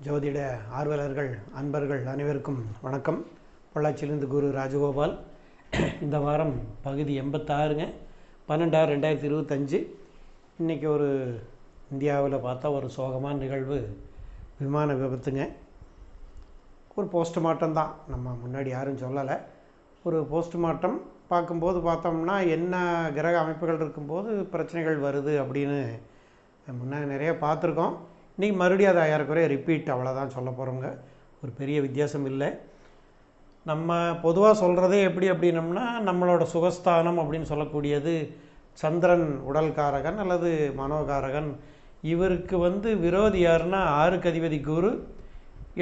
ஜோதிட ஆர்வலர்கள் அன்பர்கள் அனைவருக்கும் வணக்கம். பொள்ளாச்சியிலிருந்து குரு ராஜகோபால். இந்த வாரம் பகுதி 86ங்க, 12/6/2025. இன்றைக்கி ஒரு இந்தியாவில் பார்த்தா ஒரு சோகமான நிகழ்வு, விமான விபத்துங்க. ஒரு போஸ்ட்மார்ட்டம் தான், நம்ம முன்னாடி யாரும் சொல்லலை. ஒரு போஸ்ட்மார்ட்டம் பார்க்கும்போது பார்த்தோம்னா என்ன கிரக அமைப்புகள் இருக்கும்போது பிரச்சனைகள் வருது அப்படின்னு முன்னாடி நிறைய பார்த்துருக்கோம். இன்றைக்கி மறுபடியும் அதை ஏறக்குறைய ரிப்பீட், அவ்வளோதான் சொல்ல போகிறோங்க. ஒரு பெரிய வித்தியாசம் இல்லை. நம்ம பொதுவாக சொல்கிறதே எப்படி அப்படின்னம்னா, நம்மளோட சுகஸ்தானம் அப்படின்னு சொல்லக்கூடியது சந்திரன் உடல்காரகன் அல்லது மனோகாரகன். இவருக்கு விரோதி யாருன்னா 6க்கு அதிபதி குரு,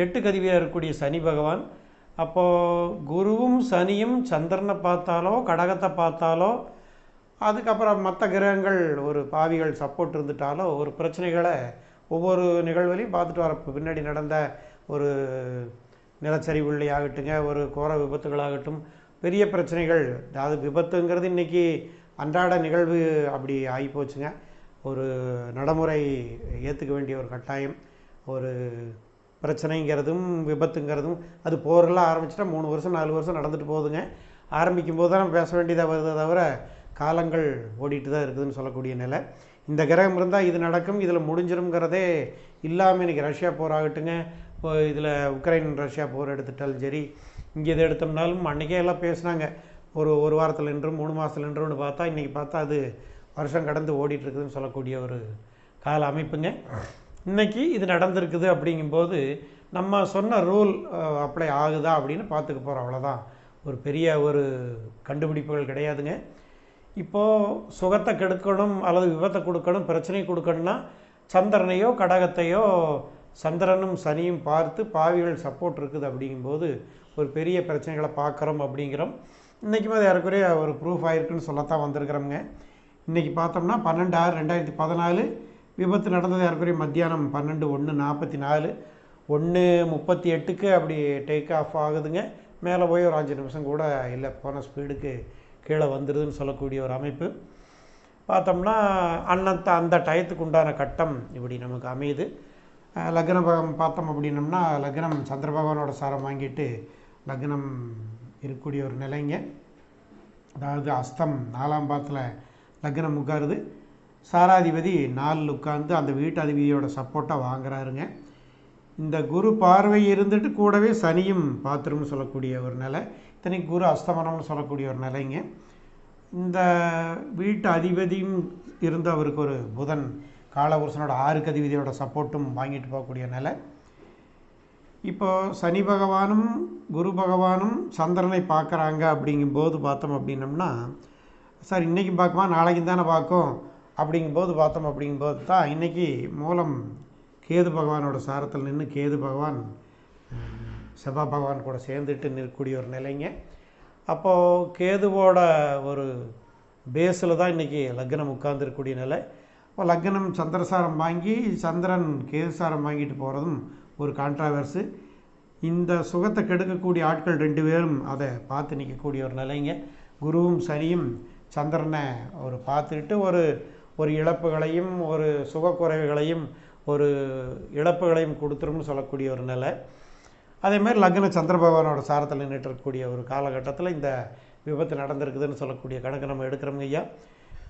8க்கு அதிபதியாக இருக்கக்கூடிய சனி பகவான். அப்போது குருவும் சனியும் சந்திரனை பார்த்தாலோ கடகத்தை பார்த்தாலோ, அதுக்கப்புறம் மற்ற கிரகங்கள் ஒரு பாவிகள் சப்போர்ட் இருந்துட்டாலோ ஒரு பிரச்சனைகளை ஒவ்வொரு நிகழ்வுலையும் பார்த்துட்டு வர. பின்னாடி நடந்த ஒரு நிலச்சரிவுள்ளே ஆகட்டுங்க, ஒரு கோர விபத்துகளாகட்டும், பெரிய பிரச்சனைகள். அதாவது விபத்துங்கிறது இன்றைக்கி அன்றாட நிகழ்வு அப்படி ஆகிப்போச்சுங்க. ஒரு நடைமுறை ஏற்றுக்க வேண்டிய ஒரு கட்டாயம். ஒரு பிரச்சனைங்கிறதும் விபத்துங்கிறதும் அது போரெல்லாம் ஆரம்பிச்சிட்டா 3 வருஷம் 4 வருஷம் நடந்துட்டு போகுதுங்க. ஆரம்பிக்கும் போது தான் நம்ம பேச வேண்டியதாக வருதே தவிர காலங்கள் ஓடிட்டு தான் இருக்குதுன்னு சொல்லக்கூடிய நிலை. இந்த கிரகம் இருந்தால் இது நடக்கும், இதில் முடிஞ்சிருங்கிறதே இல்லாமல் இன்றைக்கி ரஷ்யா போர் ஆகட்டுங்க, இப்போ இதில் உக்ரைன் ரஷ்யா போர் எடுத்துட்டாலும் சரி, இங்கே இதை எடுத்தோம்னாலும் அன்றைக்கே எல்லாம் பேசுனாங்க. ஒரு வாரத்தில் நின்று 3 மாதத்தில் நின்றுன்னு பார்த்தா இன்றைக்கி பார்த்தா அது வருஷம் கடந்து ஓடிட்டுருக்குதுன்னு சொல்லக்கூடிய ஒரு கால அமைப்புங்க. இன்றைக்கி இது நடந்திருக்குது. அப்படிங்கும்போது நம்ம சொன்ன ரூல் அப்ளை ஆகுதா அப்படின்னு பார்த்துக்க போகிறோம், அவ்வளோதான். ஒரு பெரிய ஒரு கண்டுபிடிப்புகள் கிடையாதுங்க. இப்போது சுகத்தை கெடுக்கணும் அல்லது விபத்தை கொடுக்கணும், பிரச்சனை கொடுக்கணும்னா சந்திரனையோ கடகத்தையோ சந்திரனும் சனியும் பார்த்து பாவிகள் சப்போர்ட் இருக்குது. அப்படிங்கும்போது ஒரு பெரிய பிரச்சனைகளை பார்க்குறோம் அப்படிங்கிறோம். இன்றைக்குமே அது ஏறக்குறைய ஒரு ப்ரூஃப் ஆகிருக்குன்னு சொல்லத்தான் வந்திருக்கிறோங்க. இன்றைக்கி பார்த்தோம்னா 12/6/2014 விபத்து நடந்தது ஏறக்குறைய மத்தியானம் 12:01:44, 1:38க்கு அப்படி டேக் ஆஃப் ஆகுதுங்க. மேலே போய் ஒரு 5 நிமிஷம் கூட இல்லை, போன ஸ்பீடுக்கு கீழே வந்துடுதுன்னு சொல்லக்கூடிய ஒரு அமைப்பு. பார்த்தோம்னா அந்த டயத்துக்கு உண்டான கட்டம் இப்படி நமக்கு அமையுது. லக்ன பகம் பார்த்தோம் அப்படின்னம்னா, லக்னம் சந்திர பகவானோட சாரம் வாங்கிட்டு லக்னம் இருக்கக்கூடிய ஒரு நிலைங்க. அதாவது அஸ்தம் 4ஆம் பாதத்தில் லக்னம் உட்காருது. சாராதிபதி 4 உட்கார்ந்து அந்த வீட்டு அதிபதியோட சப்போர்ட்டாக வாங்குறாருங்க. இந்த குரு பார்வை இருந்துட்டு கூடவே சனியும் பார்த்துரும்னு சொல்லக்கூடிய ஒரு நிலை. இத்தனைக்கு குரு அஸ்தமனம்னு சொல்லக்கூடிய ஒரு நிலைங்க. இந்த வீட்டு அதிபதியும் இருந்து அவருக்கு ஒரு புதன் காலபுருஷனோட 6க்கு அதிபதியோட சப்போர்ட்டும் வாங்கிட்டு போகக்கூடிய நிலை. இப்போது சனி பகவானும் குரு பகவானும் சந்திரனை பார்க்குறாங்க. அப்படிங்கும்போது பார்த்தோம் அப்படின்னம்னா, சார் இன்றைக்கி பார்க்குமா நாளைக்கு தானே பார்க்கும் அப்படிங்கும்போது பார்த்தோம். அப்படிங்கும்போது தான் இன்றைக்கி மூலம் கேது பகவானோட சாரத்தில் நின்று கேது பகவான் செவ்வாய் பகவான் கூட சேர்ந்துட்டு நிற்கக்கூடிய ஒரு நிலைங்க. அப்போது கேதுவோட ஒரு பேஸில் தான் இன்றைக்கி லக்னம் உட்கார்ந்துருக்கக்கூடிய நிலை. இப்போ லக்னம் சந்திரசாரம் வாங்கி சந்திரன் கேதுசாரம் வாங்கிட்டு போகிறதும் ஒரு கான்ட்ராவர்ஸு. இந்த சுகத்தை கெடுக்கக்கூடிய ஆட்கள் 2 பேரும் அதை பார்த்து நிற்கக்கூடிய ஒரு நிலைங்க. குருவும் சனியும் சந்திரனை ஒரு பார்த்துக்கிட்டு ஒரு இழப்புகளையும் ஒரு சுகக்குறைவுகளையும் ஒரு இழப்புகளையும் கொடுத்துரும்னு சொல்லக்கூடிய ஒரு நிலை. அதேமாதிரி லக்ன சந்திர பகவானோட சாரத்தில் நின்றுட்டு இருக்கக்கூடிய ஒரு காலகட்டத்தில் இந்த விபத்து நடந்திருக்குதுன்னு சொல்லக்கூடிய கணக்கு நம்ம எடுக்கிறோங்க ஐயா.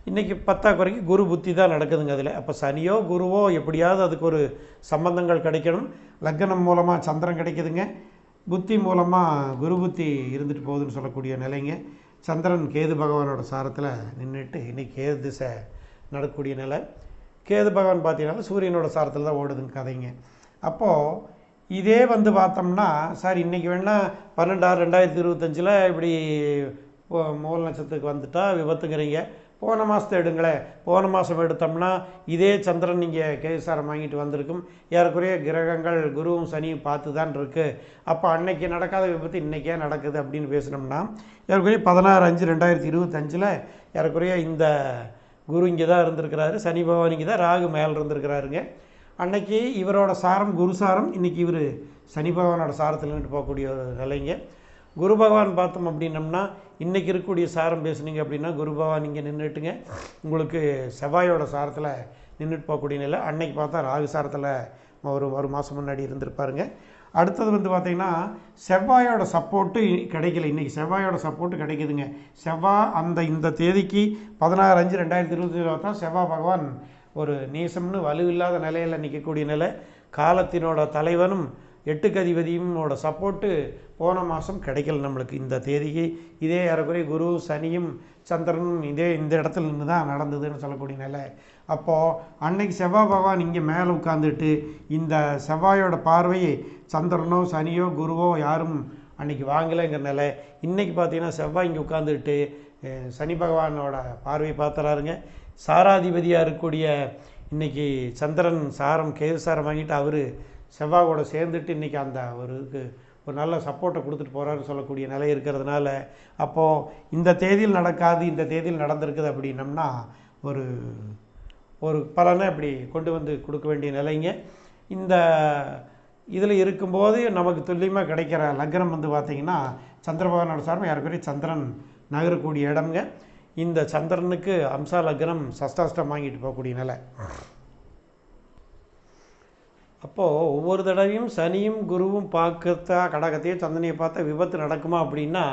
இன்றைக்கி 10 குறைக்கு குரு புத்தி தான் நடக்குதுங்க அதில். அப்போ சனியோ குருவோ எப்படியாவது அதுக்கு ஒரு சம்பந்தங்கள் கிடைக்கணும். லக்னம் மூலமாக சந்திரன் கிடைக்குதுங்க, புத்தி மூலமாக குரு புத்தி இருந்துட்டு போகுதுன்னு சொல்லக்கூடிய நிலைங்க. சந்திரன் கேது பகவானோட சாரத்தில் நின்றுட்டு இன்றைக்கி கேது திசை நடக்கக்கூடிய நிலை. கேது பகவான் பார்த்தீங்கன்னா சூரியனோட சாரத்தில் தான் ஓடுதுங்க கதைங்க. அப்போது இதே பார்த்தோம்னா, சார் இன்றைக்கி வேணால் 12/6/2025 இப்படி மூல நட்சத்திரத்துக்கு வந்துட்டால் விபத்துங்கிறீங்க. போன மாதத்தை எடுங்களேன். போன மாதம் எடுத்தோம்னா இதே சந்திரன் நீங்கள் கேதுசாரம் வாங்கிட்டு வந்திருக்கும். ஏறக்குறைய கிரகங்கள் குருவும் சனியும் பார்த்து தான் இருக்குது. அப்போ அன்னைக்கு நடக்காத விபத்து இன்றைக்கே நடக்குது அப்படின்னு பேசினோம்னா, ஏறக்குறைய 16/5/2025 ஏறக்குறைய இந்த குரு இங்கே தான் இருந்திருக்கிறாரு, சனி பகவான் இங்கே தான், ராகு மேலே இருந்திருக்கிறாருங்க. அன்னைக்கு இவரோட சாரம் குரு சாரம், இன்றைக்கி இவர் சனி பகவானோட சாரத்தில் நின்று போகக்கூடிய ஒரு நிலைங்க. குரு பகவான் பார்த்தோம் அப்படின்னம்னா, இன்றைக்கி இருக்கக்கூடிய சாரம் பேசுனீங்க அப்படின்னா குரு பகவான் இங்கே நின்றுட்டுங்க உங்களுக்கு செவ்வாயோட சாரத்தில் நின்றுட்டு போகக்கூடிய நிலை. அன்னைக்கு பார்த்தா ராகு சாரத்தில் ஒரு மாதம் முன்னாடி இருந்திருப்பாருங்க. அடுத்தது வந்து பார்த்திங்கன்னா செவ்வாயோட சப்போர்ட்டு கிடைக்கல. இன்றைக்கி செவ்வாயோட சப்போர்ட்டு கிடைக்குதுங்க. செவ்வாய் இந்த தேதிக்கு 16/5/2020 தான் செவ்வாய் பகவான் ஒரு நீசம்னு வலுவில்லாத நிலையில் நிற்கக்கூடிய நிலை. காலத்தினோட தலைவனும் 8க்கு அதிபதியுமோட சப்போர்ட்டு போன மாதம் கிடைக்கல நம்மளுக்கு. இந்த தேதிக்கு இதே ஏறக்குறைய குரு சனியும் சந்திரனும் இந்த இடத்துல இருந்து தான் நடந்ததுன்னு சொல்லக்கூடிய நிலை. அப்போது அன்னைக்கு செவ்வாய் பகவான் இங்கே மேலே உட்காந்துட்டு இந்த செவ்வாயோட பார்வையை சந்திரனோ சனியோ குருவோ யாரும் அன்றைக்கி வாங்கலைங்கிற நிலை. இன்றைக்கி பார்த்திங்கன்னா செவ்வாய் இங்கே உட்காந்துட்டு சனி பகவானோட பார்வையை பார்த்துறாருங்க. சாராதிபதியாக இருக்கக்கூடிய இன்றைக்கி சந்திரன் சாரம் கேது சாரம் வாங்கிட்டு அவர் செவ்வாயோட சேர்ந்துட்டு இன்றைக்கி அந்த ஒரு நல்ல சப்போர்ட்டை கொடுத்துட்டு போகிறாருன்னு சொல்லக்கூடிய நிலை இருக்கிறதுனால அப்போது இந்த தேதியில் நடக்காது, இந்த தேதியில் நடந்திருக்குது அப்படின்னம்னா ஒரு பலனை அப்படி கொண்டு வந்து கொடுக்க வேண்டிய நிலைங்க. இந்த இதில் இருக்கும்போது நமக்கு துல்லியமாக கிடைக்கிற லக்னம் வந்து பார்த்திங்கன்னா சந்திர பகவானோட சார்பு யாருக்குரிய சந்திரன் நகரக்கூடிய இடம்ங்க. இந்த சந்திரனுக்கு அம்சா லக்னம் சஷ்டாஷ்டம் வாங்கிட்டு போகக்கூடிய நிலை. அப்போது ஒவ்வொரு தடவையும் சனியும் குருவும் பார்க்கத்தா கடகத்தையும் சந்தனையை பார்த்தா விபத்து நடக்குமா அப்படின்னா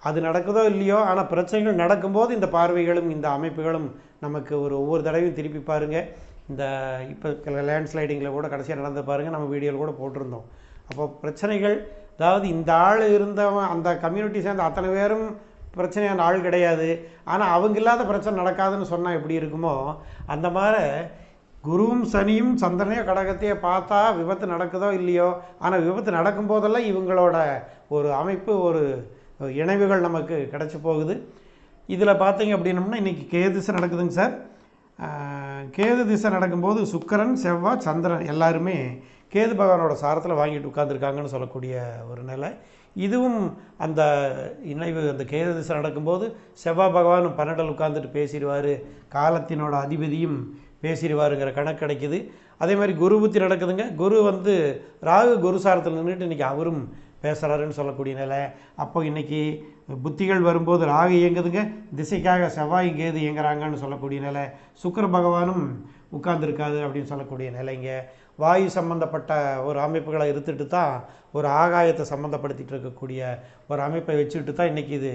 அது நடக்குதோ இல்லையோ, ஆனால் பிரச்சனைகள் நடக்கும்போது இந்த பார்வைகளும் இந்த அமைப்புகளும் நமக்கு ஒவ்வொரு தடவையும் திருப்பி பாருங்கள். இந்த இப்போ லேண்ட்ஸ்லைடிங்கில் கூட கடைசியாக நடந்து பாருங்கள், நம்ம வீடியோவில் கூட போட்டிருந்தோம். அப்போ பிரச்சனைகள், அதாவது இந்த ஆள் இருந்தவன் அந்த கம்யூனிட்டி சேர்ந்த அத்தனை பேரும் பிரச்சனையான ஆள் கிடையாது, ஆனால் அவங்க இல்லாத பிரச்சனை நடக்காதுன்னு சொன்னால் எப்படி இருக்குமோ அந்த மாதிரி குருவும் சனியும் சந்திரனையோ கடகத்தையோ பார்த்தா விபத்து நடக்குதோ இல்லையோ, ஆனால் விபத்து நடக்கும்போதெல்லாம் இவங்களோட ஒரு அமைப்பு இணைவுகள் நமக்கு கிடச்சி போகுது. இதில் பார்த்தீங்க அப்படின்னம்னா இன்றைக்கி கேது திசை நடக்குதுங்க சார். கேது திசை நடக்கும்போது சுக்கிரன் செவ்வாய் சந்திரன் எல்லாருமே கேது பகவானோட சாரத்தில் வாங்கிட்டு உட்காந்துருக்காங்கன்னு சொல்லக்கூடிய ஒரு நிலை. இதுவும் அந்த இணைவு அந்த கேது திசை நடக்கும்போது செவ்வாய் பகவான் 12 உட்காந்துட்டு பேசிடுவார், காலத்தினோட அதிபதியும் பேசிடுவாருங்கிற கணக்கு கிடைக்குது. அதே மாதிரி குரு புத்தி நடக்குதுங்க. குரு வந்து ராகு குரு சாரத்தில் நின்றுட்டு இன்றைக்கி அவரும் பேசுகிறாருன்னு சொல்லக்கூடிய நிலை. அப்போ இன்றைக்கி புத்திகள் வரும்போது ராகு இயங்குதுங்க, திசைக்காக செவ்வாய் கேது இயங்குறாங்கன்னு சொல்லக்கூடிய நிலை. சுக்கிர பகவானும் உட்கார்ந்துருக்காது அப்படின்னு சொல்லக்கூடிய நிலைங்க. வாயு சம்பந்தப்பட்ட ஒரு அமைப்புகளை இருந்துட்டு தான் ஒரு ஆகாயத்தை சம்மந்தப்படுத்திகிட்டு இருக்கக்கூடிய ஒரு அமைப்பை வச்சுக்கிட்டு தான் இன்றைக்கி இது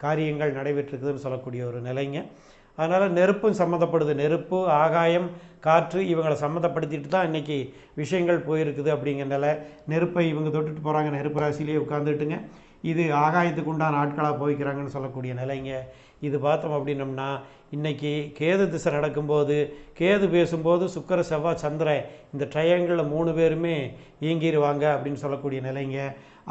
காரியங்கள் நடைபெற்றிருக்குதுன்னு சொல்லக்கூடிய ஒரு நிலைங்க. அதனால் நெருப்பும் சம்மந்தப்படுது. நெருப்பு, ஆகாயம், காற்று இவங்களை சம்மந்தப்படுத்திட்டு தான் இன்றைக்கி விஷயங்கள் போயிருக்குது அப்படிங்கிறனால நெருப்பை இவங்க தொட்டுட்டு போகிறாங்க, நெருப்பு ராசிலேயே உட்காந்துட்டுங்க. இது ஆகாயத்துக்கு உண்டான ஆட்களாக போய்க்கிறாங்கன்னு சொல்லக்கூடிய நிலைங்க. இது பார்த்தோம் அப்படின்னம்னா இன்றைக்கி கேது திசை நடக்கும்போது கேது பேசும்போது சுக்கிர செவ்வாய் சந்திரன் இந்த ட்ரையாங்கிளில் 3 பேருமே இயங்கிடுவாங்க அப்படின்னு சொல்லக்கூடிய நிலைங்க.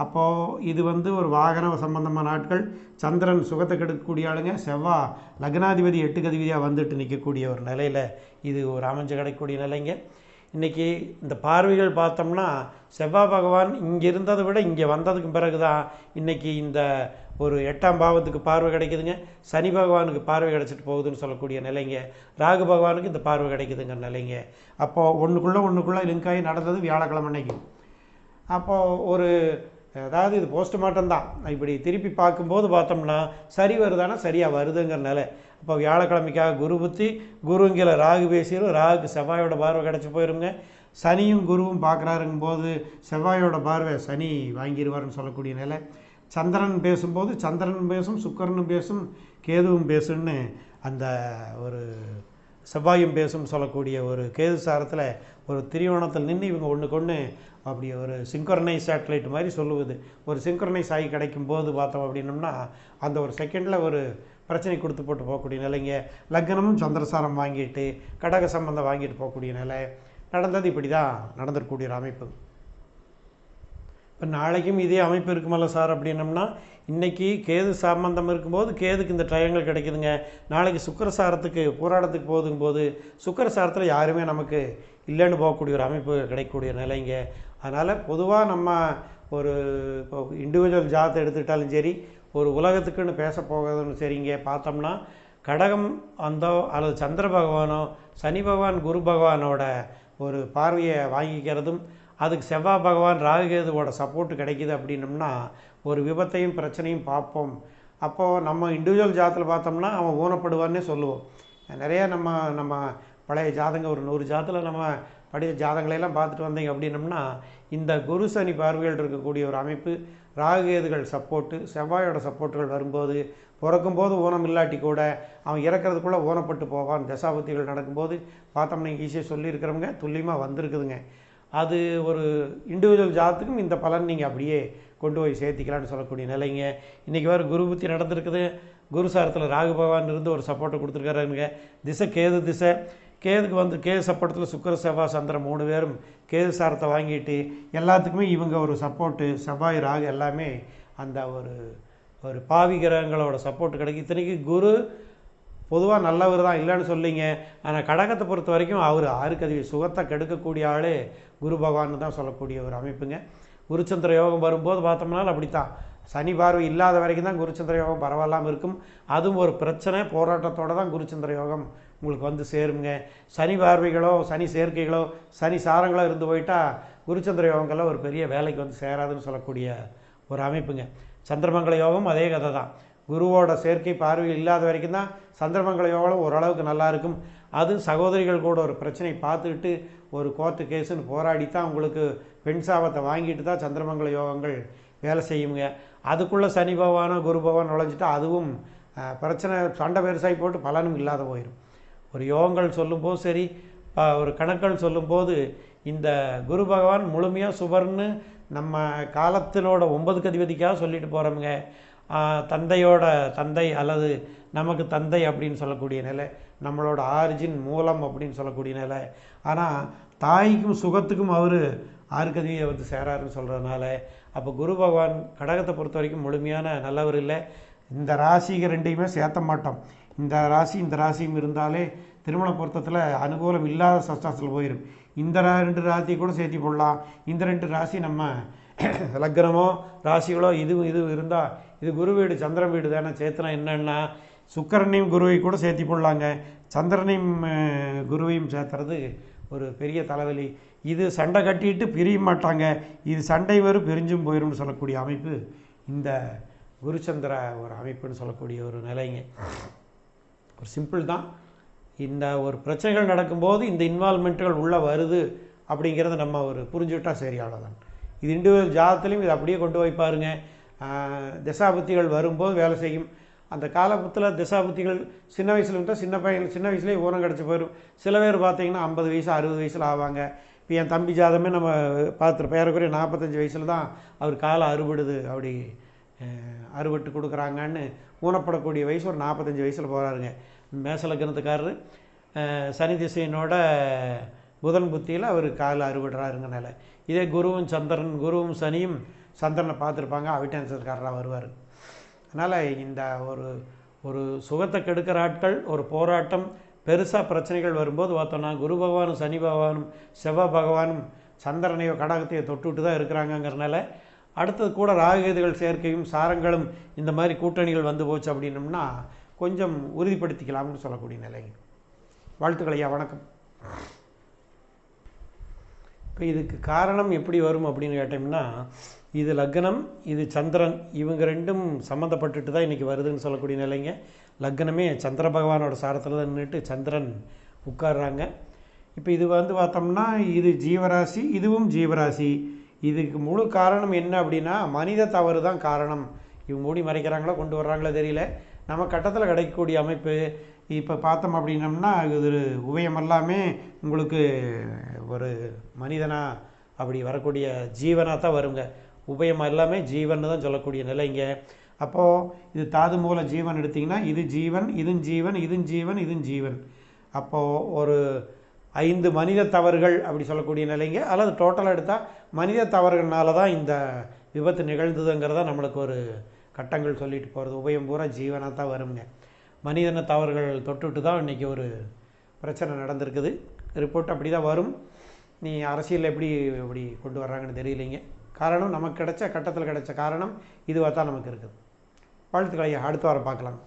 அப்போது இது ஒரு வாகன சம்பந்தமான ஆட்கள். சந்திரன் சுகத்தை கெடுக்கக்கூடிய ஆளுங்க, செவ்வாய் லக்னாதிபதி 8க்கு அதிபதியாக வந்துட்டு நிற்கக்கூடிய ஒரு நிலையில் இது அமைஞ்சு கிடைக்கக்கூடிய நிலைங்க. இன்றைக்கி இந்த பார்வைகள் பார்த்தோம்னா செவ்வாய் பகவான் இங்கே இருந்ததை விட இங்கே வந்ததுக்கு பிறகு தான் இன்றைக்கி இந்த 8ஆம் பாவத்துக்கு பார்வை கிடைக்குதுங்க. சனி பகவானுக்கு பார்வை கிடைச்சிட்டு போகுதுன்னு சொல்லக்கூடிய நிலைங்க. ராகு பகவானுக்கு இந்த பார்வை கிடைக்குதுங்க நிலைங்க. அப்போது ஒன்றுக்குள்ளே லிங்க் ஆகி நடந்தது வியாழக்கிழமை அன்னைக்கு. அப்போது அதாவது இது போஸ்ட்மார்ட்டம் தான். இப்படி திருப்பி பார்க்கும்போது பார்த்தோம்னா சரி வருதானா சரியாக வருதுங்கிறனால அப்போ வியாழக்கிழமைக்காக குரு புத்தி, குருங்கிற ராகு பேசிடும், ராகுக்கு செவ்வாயோட பார்வை கிடச்சி போயிருங்க. சனியும் குருவும் பார்க்குறாருங்கும் போது செவ்வாயோட பார்வை சனி வாங்கிடுவார்னு சொல்லக்கூடிய நிலை. சந்திரன் பேசும்போது சந்திரனும் பேசும், சுக்கிரனும் பேசும், கேதுவும் பேசுன்னு அந்த செவ்வாயும் பேசும் சொல்லக்கூடிய கேது சாரத்தில் திரியோணத்தில் நின்று இவங்க ஒன்றுக்கு அப்படி சிங்க்ரனைஸ் சேட்டலைட் மாதிரி சொல்லுவது. சிங்க்ரனைஸ் ஆகி கிடைக்கும் போது பார்த்தோம் அப்படின்னம்னா அந்த செகண்டில் பிரச்சனை கொடுத்து போட்டு போகக்கூடிய நிலைங்க. லக்னமும் சந்திரசாரம் வாங்கிட்டு கடக சம்பந்தம் வாங்கிட்டு போகக்கூடிய நிலை நடந்தது. இப்படி தான் நடந்திருக்கக்கூடிய ஒரு அமைப்பு. இப்போ நாளைக்கும் இதே அமைப்பு இருக்குமல்ல சார் அப்படின்னம்னா இன்றைக்கி கேது சம்பந்தம் இருக்கும்போது கேதுக்கு இந்த ட்ரையாங்கிள் கிடைக்குதுங்க. நாளைக்கு சுக்கிரசாரத்துக்கு போராட்டத்துக்கு போகும்போது சுக்கிரசாரத்தில் யாருமே நமக்கு இல்லைன்னு போகக்கூடிய ஒரு அமைப்பு கிடைக்கக்கூடிய நிலைங்க. அதனால் பொதுவாக நம்ம இப்போ இண்டிவிஜுவல் ஜாத்தை எடுத்துக்கிட்டாலும் சரி, உலகத்துக்குன்னு பேச போகிறதுன்னு சரிங்க பார்த்தோம்னா கடகம் அல்லது சந்திர பகவானோ சனி பகவான் குரு பகவானோட பார்வையை வாங்கிக்கிறதும் அதுக்கு செவ்வாய் பகவான் ராகுகேதுவோட சப்போர்ட்டு கிடைக்கிது அப்படின்னம்னா விபத்தையும் பிரச்சனையும் பார்ப்போம். அப்போது நம்ம இண்டிவிஜுவல் ஜாதத்தில் பார்த்தோம்னா அவன் ஊனப்படுவான்னே சொல்லுவோம். நிறையா நம்ம பழைய ஜாதங்க 100 ஜாதத்தில் நம்ம படித்த ஜாதகங்களையெல்லாம் பார்த்துட்டு வந்தீங்க அப்படின்னம்னா இந்த குரு சனி பார்வைகள் இருக்கக்கூடிய ஒரு அமைப்பு, ராகுகேதுகள் சப்போர்ட்டு, செவ்வாயோட சப்போர்ட்டுகள் வரும்போது பிறக்கும்போது ஊனம் இல்லாட்டி கூட அவன் இறக்கிறதுக்குள்ளே ஊனப்பட்டு போவான். தசாபுத்திகள் நடக்கும்போது பார்த்தோம்னா ஈஸியாக சொல்லியிருக்கிறவங்க துல்லியமாக வந்திருக்குதுங்க. அது ஒரு இண்டிவிஜுவல் ஜாதத்துக்கும் இந்த பலன் நீங்கள் அப்படியே கொண்டு போய் சேர்த்திக்கலான்னு சொல்லக்கூடிய நிலைங்க. இன்றைக்கி வேறு குரு புத்தி நடந்திருக்குது. குரு சாரத்தில் ராகு பகவான் இருந்து ஒரு சப்போர்ட்டை கொடுத்துருக்காருங்க. திசை கேது திசை. கேதுக்கு வந்து கேது சப்போர்ட்டத்தில் சுக்கிர செவ்வாய் சந்திரன் 3 பேரும் கேது சாரத்தை வாங்கிட்டு எல்லாத்துக்குமே இவங்க ஒரு சப்போர்ட்டு, செவ்வாய் ராகு எல்லாமே அந்த ஒரு பாவி கிரகங்களோட சப்போர்ட் கிடைக்கும். இத்தனைக்கு குரு பொதுவாக நல்லவர் தான், இல்லைன்னு சொல்லிங்க. ஆனால் கடகத்தை பொறுத்த வரைக்கும் அவர் 6க்கு அதிபதி, சுகத்தை கெடுக்கக்கூடிய ஆளே குரு பகவான் தான் சொல்லக்கூடிய ஒரு அமைப்புங்க. குருச்சந்திர யோகம் வரும்போது பார்த்தோம்னாலும் அப்படித்தான். சனி பார்வை இல்லாத வரைக்கும் தான் குருச்சந்திர யோகம் பரவாயில்லாமல் இருக்கும். அதுவும் ஒரு பிரச்சனை போராட்டத்தோடு தான் குருச்சந்திர யோகம் உங்களுக்கு வந்து சேருங்க. சனி பார்வைகளோ சனி சேர்க்கைகளோ சனி சாரங்களோ இருந்து போயிட்டால் குருச்சந்திர யோகங்கள்லாம் ஒரு பெரிய வேலைக்கு வந்து சேராதுன்னு சொல்லக்கூடிய ஒரு அமைப்புங்க. சந்திரமங்கல யோகம் அதே கதை தான். குருவோட சேர்க்கை பார்வையில் இல்லாத வரைக்கும் தான் சந்திரமங்கல யோகம் ஓரளவுக்கு நல்லா இருக்கும். அது சகோதரிகள் கூட ஒரு பிரச்சனை பார்த்துக்கிட்டு ஒரு கோர்ட்டு கேஸுன்னு போராடித்தான் உங்களுக்கு பெண் சாபத்தை வாங்கிட்டு தான் சந்திரமங்கல யோகங்கள் வேலை செய்யுங்க. அதுக்குள்ளே சனி பகவானோ குரு பகவான் நுழைஞ்சிட்டா அதுவும் பிரச்சனை, சண்டை பெருசாகி போட்டு பலனும் இல்லாத போயிடும். ஒரு யோகங்கள் சொல்லும்போது சரி, ஒரு கணக்குகள் சொல்லும்போது இந்த குரு பகவான் முழுமையாக சுபர்னு நம்ம காலத்தினோட 9க்கு அதிபதிக்காக சொல்லிட்டு போகிறோமுங்க. தந்தையோட தந்தை அல்லது நமக்கு தந்தை அப்படின்னு சொல்லக்கூடிய நிலை, நம்மளோட ஆரிஜின் மூலம் அப்படின்னு சொல்லக்கூடிய நிலை. ஆனால் தாய்க்கும் சுகத்துக்கும் அவர் 6க்கு அதிபதியை வந்து சேராருன்னு சொல்கிறதுனால அப்போ குரு பகவான் கடகத்தை பொறுத்த வரைக்கும் முழுமையான நல்லவர் இல்லை. இந்த ராசிக்கு ரெண்டையுமே சேர்த்த மாட்டோம். இந்த ராசி இந்த ராசியும் இருந்தாலே திருமண பொருத்தத்தில் அனுகூலம் இல்லாத சஷ்டாசத்தில் போயிடும். இந்த 2 ராசியை கூட சேர்த்தி போடலாம். இந்த 2 ராசி நம்ம லக்னமோ ராசிகளோ இது இருந்தால் இது குரு வீடு சந்திரன் வீடு தானே. சேர்த்துனா என்னன்னா சுக்கிரனையும் குருவை கூட சேர்த்தி போடலாங்க. சந்திரனையும் குருவையும் சேர்த்துறது ஒரு பெரிய தலைவலி. இது சண்டை கட்டிட்டு பிரிய மாட்டாங்க, இது சண்டை வரும் பிரிஞ்சும் போயிடும்னு சொல்லக்கூடிய அமைப்பு இந்த குருச்சந்திர ஒரு அமைப்புன்னு சொல்லக்கூடிய ஒரு நிலைங்க. ஒரு சிம்பிள் தான். இந்த ஒரு பிரச்சனைகள் நடக்கும்போது இந்த இன்வால்மெண்ட்டுகள் உள்ளே வருது அப்படிங்கிறத நம்ம ஒரு புரிஞ்சுக்கிட்டால் சரி, அவ்வளோதான். இது இண்டிவிஜுவல் ஜாதத்துலேயும் இது அப்படியே கொண்டு போய் பாருங்கள். திசாபுத்திகள் வரும்போது வேலை செய்யும். அந்த காலத்தில் திசாபுத்திகள் சின்ன வயசில் விட்டால் சின்ன வயசுலேயே ஊனம் கிடச்சி போயிடும். சில பேர் பார்த்தீங்கன்னா 50 வயசு 60 வயசில் ஆவாங்க. இப்போ என் தம்பி ஜாதமே நம்ம பார்த்துருப்போம். ஏறக்குறைய 45 வயசில் தான் அவர் காலம் அறுபடுது, அப்படி அறுபட்டு கொடுக்குறாங்கன்னு ஊனப்படக்கூடிய வயசு ஒரு 45 வயசில் போகிறாருங்க. மேசலக்கணத்துக்காரரு சனி திசையினோட புதன் புத்தியில் அவர் காலில் அறுபடுறாருங்கனால. இதே குருவும் சனியும் சந்திரனை பார்த்துருப்பாங்க, அவிட்டான்சர்காரராக வருவார். அதனால் இந்த ஒரு சுகத்தை கெடுக்கிற ஆட்கள் ஒரு போராட்டம் பெருசாக பிரச்சனைகள் வரும்போது பார்த்தோன்னா குரு பகவானும் சனி பகவானும் செவ்வாய் பகவானும் சந்திரனையோ கடகத்தையோ தொட்டுவிட்டு தான் இருக்கிறாங்கங்கிறனால அடுத்தது கூட ராகுகேதுகள் சேர்க்கையும் சாரங்களும் இந்த மாதிரி கூட்டணிகள் வந்து போச்சு அப்படின்னம்னா கொஞ்சம் உறுதிப்படுத்திக்கலாம்னு சொல்லக்கூடிய நிலைங்க. வாழ்த்துக்கள் ஐயா, வணக்கம். இப்போ இதுக்கு காரணம் எப்படி வரும் அப்படின்னு கேட்டோம்னா, இது லக்னம், இது சந்திரன், இவங்க ரெண்டும் சம்மந்தப்பட்டுட்டு தான் இன்றைக்கி வருதுன்னு சொல்லக்கூடிய நிலைங்க. லக்னமே சந்திர பகவானோட சாரத்தில் தான் நின்றுட்டு சந்திரன் உட்கார்றாங்க. இப்போ இது வந்து பார்த்தோம்னா இது ஜீவராசி, இதுவும் ஜீவராசி. இதுக்கு முழு காரணம் என்ன அப்படின்னா மனித தவறு தான் காரணம். இவங்க மூடி மறைக்கிறாங்களோ கொண்டு வர்றாங்களோ தெரியல. நம்ம கட்டத்தில் கிடைக்கக்கூடிய அமைப்பு இப்போ பார்த்தோம் அப்படின்னம்னா இது உபயம் எல்லாமே உங்களுக்கு ஒரு மனிதனாக அப்படி வரக்கூடிய ஜீவனாக தான் வருங்க. உபயம் எல்லாமே ஜீவன் தான் சொல்லக்கூடிய நிலைங்க. அப்போது இது தாது மூல ஜீவன் எடுத்திங்கன்னா இது ஜீவன், இதுவும் ஜீவன், இதுவும் ஜீவன், இதுவும் ஜீவன். அப்போது ஒரு 5 மனித தவறுகள் அப்படி சொல்லக்கூடிய நிலைங்க. அல்லது டோட்டலாக எடுத்தால் மனித தவறுகள்னால தான் இந்த விபத்து நிகழ்ந்ததுங்கிறத நம்மளுக்கு ஒரு கட்டங்கள் சொல்லிட்டு போகிறது. உபயம் பூரா ஜீவனாக தான் வருங்க. மனிதன தவறுகள் தொட்டுட்டு தான் இன்றைக்கி ஒரு பிரச்சனை நடந்திருக்குது. ரிப்போர்ட் அப்படி தான் வரும். நீ அரசியல் எப்படி கொண்டு வர்றாங்கன்னு தெரியலைங்க. காரணம் நமக்கு கிடைச்ச கட்டத்தில் கிடைச்ச காரணம் இதுவாக தான் நமக்கு இருக்குது. வாழ்த்துக்களை அடுத்த வாரம் பார்க்கலாம்.